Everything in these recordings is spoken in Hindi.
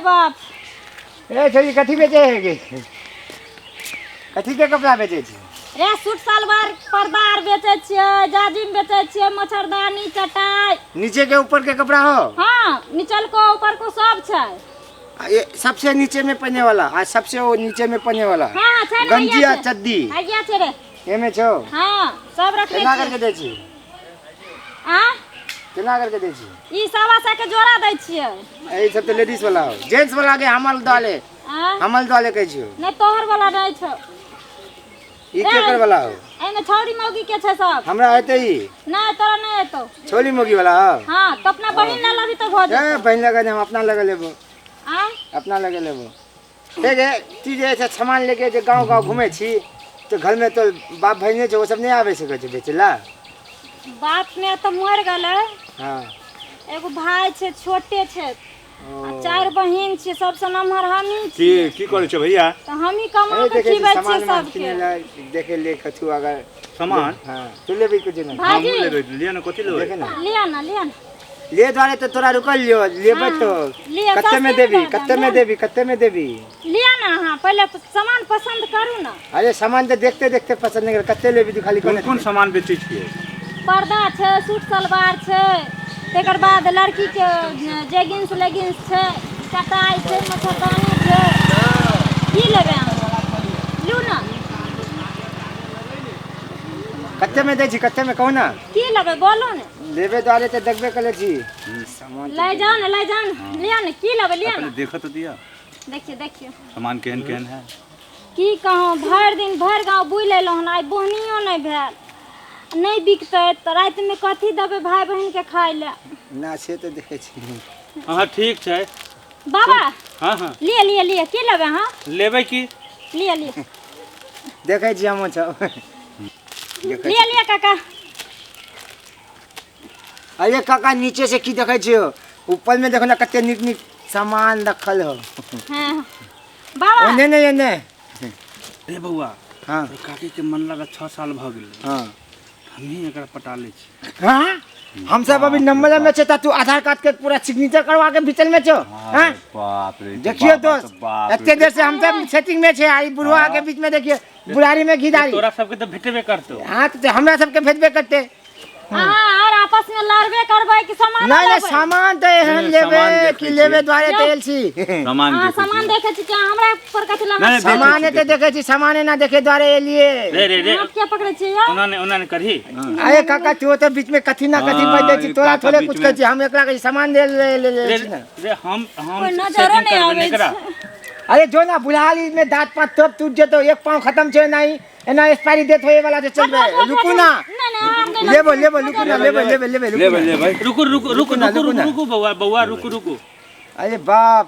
बाप। ए छोरी कथी बेचे है? कथी के कपड़ा बेचे छी? रे सूट सलवार पर्दार बेचे छियै, जाजिम बेचे छियै, मच्छरदानी, चटाई। नीचे के ऊपर के कपड़ा हो? हाँ, नीचल को ऊपर को सब छै। ये सबसे नीचे में पहने वाला, आज सबसे वो नीचे में पहने वाला। हाँ, छै ने, गंजी आ चड्डी। आ गया छै रे। एमे छो? हाँ, सब रखले केना छी। करके दै छी? आ? केना करके दै छी? ई 1.25 के जोड़ा दै छियै। ए सब तो लेडीज वाला हो, जेंट्स वाला के हमल डाले। हमल डाले कहै छियो? नहीं तोहर वाला नहीं छौ। ई केकर वाला हो? एने छौरी मौगी के छै सब। हमरा हेतै ई? नहीं तोरा नहीं हेतौ। छोली मोगी वाला हो? हाँ, तो अपना बहिन ला लबी तो भ ए बहिन लगा हम अपना लगा लेबो। आ? अपना लगे लेबो। देखे ती जे ऐसे सामान लेके जे गांव-गांव घूमे छी तो घर में तो बाप भाई ने जो वो सब नहीं आवे सके छै बेचला। बाप में तो मर गेलै। हां। एगो भाई छै, छोटे छै। 4 बहिन छै, सबसे नम्हर हमही छी। की करे छ भैया? तो हमही कमा के खिबै छी सबके। देखे ले कछु अगर सामान? हां, तू लेबी कुछ ना? हां ले लिया ना, कथि लेबे? देखे ना। लिया ना, लिया ना। ले द्वारे तो तोरा रुकल लियो, लेबे तो। कत्ते में देबी? कत्ते में देबी? कत्ते में देबी? लिया ना। हां, पहले सामान पसंद करू ना। अरे सामान तो देखते-देखते पसंद नहीं कर, कत्ते लेबी तू खाली कोन कोन सामान बेचै छियै? पर्दा छै, सूट सलवार छै, तेकर बाद लड़की के जेगिंस लेगिंस छै, चटाई छै, मच्छरदानी छै। की लेबे अहाँ? लू ना। कत्ते में दै छी? कत्ते में कहू ना? की लेबे बोलो ने। लेबे द्वारे तो देखबे करे छी। सामान ले जाओ ना, ले जाओ ना। लिया ना, की लेबे लिया ना। देखत तो दिया देखिए देखिए सामान केहन है। की कहूँ, भर दिन भर गाँव बुल एलहुँ हन, आइ बोहनियो नहीं भेल। नहीं बिकते तो रात में कथी देबे भाई बहन के खाए ले। ना से तो देखे छी। हां ठीक छै बाबा। हां हां लिए लिए लिए की लेबे? हाँ लेबै की? लिए लिए देखे छी हम छ। लिए लिए काका। अरे काका नीचे से की देखे छियो? ऊपर में देखो ना कते नीक-नीक सामान रखल हो। हां बाबा। ओने ने एने। ए बउआ। हां काकी के मन लगा 6 साल भ गेल। हां हमही एकरा पटा ले छी। हां हम सब अभी नंबर में छता, तू आधार कार्ड के पूरा सिग्नेचर करवा के बिचल में छो। हां बाप रे। देखियो दोस्त, इतने देर से हम सब सेटिंग में छे, आई बुढ़वा के बीच में देखिए बुढ़ारी में घिदारी। तोरा सबके तो भेटबे करतो। हां तो हमरा सबके भेजबे करते। हाँ, और आपस में लड़बे करबे कि सामान नहीं लेबे? सामान तो हम लेबे कि लेबे द्वारे तेल छी। सामान हाँ, सामान देखे छी क्या हमरा पर कथि लगा? नहीं, सामान तो देखे छी, सामान ना देखे द्वारे लिए। रे रे रे आप क्या पकड़े छी यार? उन्होंने करही। अरे काका तू तो बीच में कथी ना कथी हाँ, बज दे छी, तोरा काका थोड़े बीच कुछ में- कह छी, हम एकरा के सामान दे ले छी ना। रे हम कोई नजरो सेटिंग नहीं करबे आवे नहीं करा। अरे जो ना बुढ़ाली में दांत पात तोप टूट जेतो, एक पांव खत्म छे नहीं, एना एक्सपायरी डेट होए वाला जे चलबे। रुकू ना, नहीं नहीं हम नहीं लेबो लेबो रुकू ना, लेबो लेबो लेबो ले भाई रुको रुको रुको ना, रुको रुको ना। रुको बउआ बउआ रुको रुको। अरे बाप,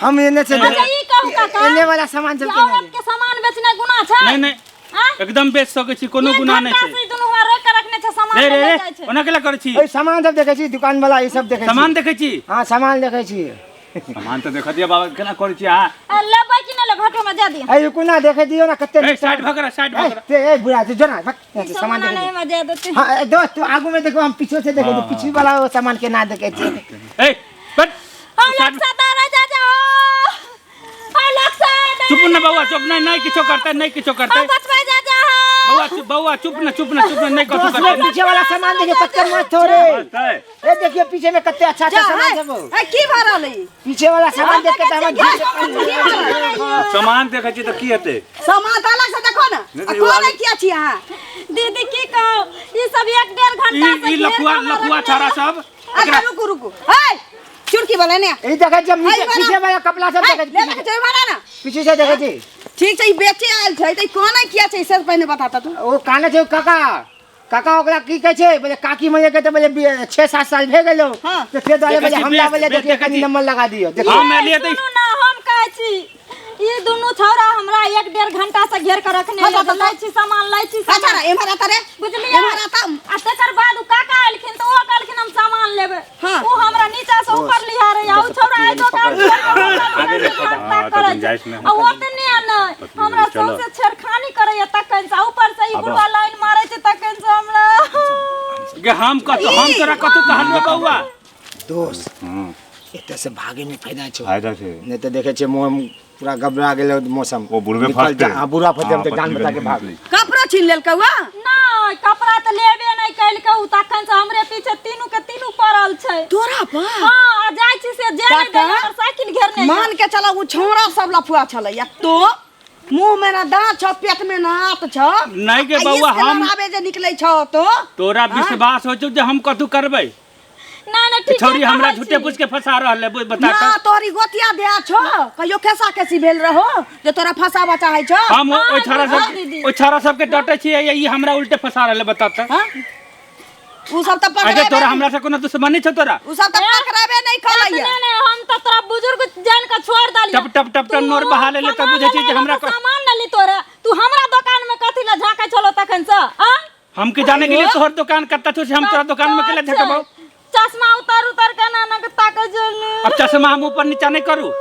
हम एने से अच्छा ये कहू काका, एने वाला सामान चल ये के ना औरत के सामान बेचने गुनाह छै? नहीं नहीं हाँ? एकदम बेच सके छी, कोनो गुनाह नहीं छै। से दुनू हुआ रोक के रखने छै, सामान रे रे ले रे जाय छै। ओना केला करे छी? ओइ सामान सब देखे छी, दुकान वाला ई सब देखे छी। सामान देखे छी? हां सामान देखे छी। सामान तो देख दिया बाबा, केना करे छी? हां लेबै कि नहीं लेबै? घटो में दे दिया। ए रुकू ना, देखे दियो ना कते ए साइड भगरा साइड भगरा। ए बुढ़ा तू जो ना सामान सामान देखे। नहीं में दे देते। हां दोस्त तू आगू में देखो, हम पीछे से देखे, पीछे वाला वो सामान के ना देखे छी। ए बट हम लोग सदारा जा जा हम लोग सदारा चुप ना बउआ, चुप नहीं किछो करते, नहीं किछो करते। बचवा जा जा बउआ चुप ना नहीं कथु दोस्त करते। पीछे वाला सामान देखे कते मस्त हो रे। ए देखिए पीछे में कते अच्छा अच्छा सामान सब हो। ए की भरल है? पीछे वाला सामान देख के तो हम सामान देखे छी तो की हेते? सामान तो अलग से देखो ना। कौन है किया छी अहाँ? दीदी की कहू, ये सब 1-1.5 घंटा से ई लफुआ छाड़ा सब अच्छा रुको रुको। ए चुड़की वाला ने ए देखे जब पीछे वाला कपड़ा सब ले देखे ले चल वाला ना। पीछे से देखे छी। ठीक छै, ई बेचे आयल छै त कौन है किया छै से पहले बताता तू। ओ काने छै काका, काका ओकरा की कहै छै, बोले काकी मजे के तो बोले 6-7 साल भे गेलो। हाँ। तो फिर वाले बोले हमरा बोले देखिए कनी नंबर लगा दियो। देखिए हां मैं लिए सुनू ना, हम कहै छी ये दोनों छौरा हमरा 1-1.5 घंटा से घेर कर रखने हाँ, ले तो लै छी सामान लै छी अच्छा सामान। ना एमहर आता रे। बुझलियै? एमहर आता। आ तकर बाद उ काका एलखिन तो ओ कहलखिन हम सामान लेबै। हाँ। उ हमरा नीचा से ऊपर लिया रे, आ उ छौरा आइ दुकान पर आगे देखो, हाँ, तो गुंजाइश में आ ओतने नहीं हमरा चलो। सबसे छेड़खानी करैया तखन से, ऊपर से ई बुढ़वा लाइन मारै छै तखन से हमरा। हम तोरा कथु कहलियो बउआ? दोस्त एते से भागे में फायदा छो फायदा छै नहीं तो देखे छे मोह पूरा घबरा गेल मौसम ओ बुढ़वे निकल फंसते। जा- हाँ, बुढ़वा फंसे हम तो जान बचा के भाग ली कपड़ा छीन लेल कौआ नहीं कपड़ा तो लेबे नहीं कैलके उ तखन से हमरे पीछे तीनू के तीनू पड़ल छै। तोरा पर हां जाइ छी से जे नहीं काका? मोटरसाइकिल घेरने मान के चला उ छौड़ा सब लफुआ छले या तो मुंह में ना दांत छ पेट में ना हाथ छ नहीं के बउआ हम आबे जे निकलै छ तो तोरा विश्वास हो जे हम कथु करबै ना ना ठीक छोरी हमरा झूठे पूछ के फंसा रहल है बता ना कर तोरी गोतिया दे छ कहियो कैसा कैसी भेल रहो जे तोरा फसावा चाहे छ हम ओइ छाड़ा हाँ, सब दीदी। ओइ छाड़ा सब के डटे छी ई हमरा उल्टे फंसा रहल है बता त हां उ सब त अरे पकड़े तोरा हमरा से कोनो दुश्मनी छ तोरा उ सब त पकड़ाबे नहीं कलैया नहीं नहीं हम तो तोरा बुजुर्ग जान के छोड़ दलिया टप टप टप टप नोर बहा ले त बुझे छी जे हमरा सामान न ली तोरा तू हमरा दुकान में कथि ला झाके चलो तखन से हां हम के जाने के लिए तोहर दुकान कत्ता छ हम तोरा दुकान में केले झकबौ चश्मा उतार के ना के ताके जल अब चश्मा हम ऊपर नीचा नहीं करू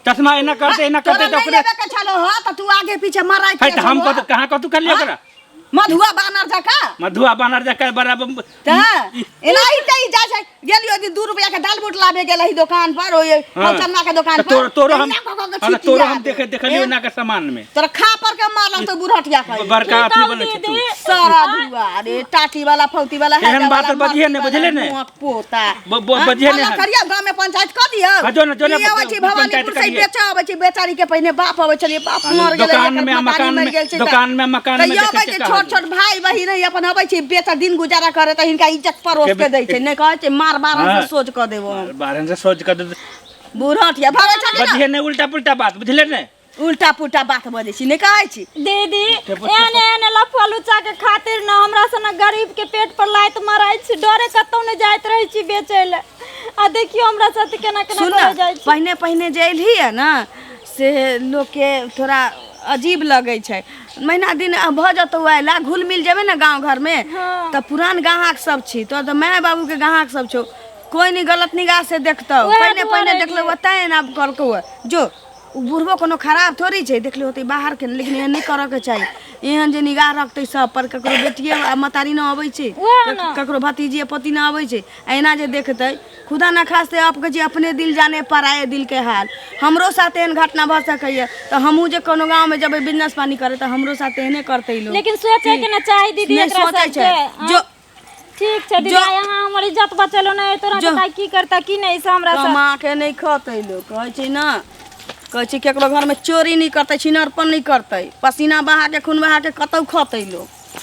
चश्मा एना करते तोरा तो नहीं लेबे के छलो ह त तू आगे पीछे माराई है त हम को कहां कथु कर लिया ओकरा मधुआ बानर जका मधुआ बानर जाकर बराबर त एनाही तई जा छै गेलियो दी 2 रुपया के दाल बूट लाबे गेलही दुकान पर ओए चन्ना के दुकान पर तोरो हम एना कऽ कऽ अरे तोरो हम छिटिया देखलियो ना के सामान में तोरा खा पर के मारल तो बुढ़टिया कहि बड़का अथी बने छै तू सारा दुआ रे टाटी वाला फौती वाला है एहन बात बजिए ने बुझले ने पोता बजिए ने करिया गांव में पंचायत क दियो हाँ, जो न ई आबै छी भवानीपुर से करिए। बेचा आबै छी बेचारी के पहिने बाप आबै छलिए बाप मर गेलै दुकान में मकान में दुकान में मकान में आबै देखे छी छोट छोट भाई बहिन है अपन आबै छी बेचा दिन गुजारा करे त हिनका इज्जत परोस के दै छै नै कहै छै मार बारन से सोच क देबो हम बारन से सोच कर बुढ़टिया भागे छ बजिए ने उल्टा पुल्टा बात बुझले ने उल्टा पुल्टा बात बजै छी नै कहै छी दीदी एने एने लफुआ लुच्चा के खातिर न हमरा से न गरीब के पेट पर लात माराई छी डरे कतौ न जाइत रही छी बेचे ले आ देखियो हमरा साथ केना केना सुन कर जाय छी पहने पहने जे एलही है ना से लोग के थोड़ा अजीब लगे छै महीना दिन भ जतौ आइला घुल मिल जेबे ना गांव घर में हाँ। त पुरान ग्राहक सब छी तो माय बाबू के ग्राहक सब छौ कोई नहीं गलत निगाह से देखतौ उहे पहने दुआरे पहने देखलो लिए। बताए ना करको जो उ बुढ़बो कोनो खराब थोड़ी छै देखले होते बाहर के लेकिन एहन नहीं करे के चाहिए एहन जे निगाह रखते सब पर ककरो बेटिए आ मतारी न आबै छै उहे ना। ककरो भतीजी पति न आबै छै एना जे देखते खुदा न खास्ते आप के जे अपने दिल जाने पराए दिल के हाल हमरो साथ एहन घटना भ सकैया तो हमहू जे कोनो गांव में जब बिजनेस पानी करे तो हमरो साथ एहने करते लोग लेकिन सोचे के ना चाही दीदी नहीं एकरा सोचै सब छै के जो ठीक छै दीदी जो- यहाँ हमर इज्जत बचलो ना तोरा जो- बताई की करता की नहीं से हमरा से कमा के नहीं खतै लोग कहै छै ना कहै छै केकरो घर में चोरी नहीं करते छिनरपन नहीं करते पसीना बहा के खून बहा के कतौ खतै लोग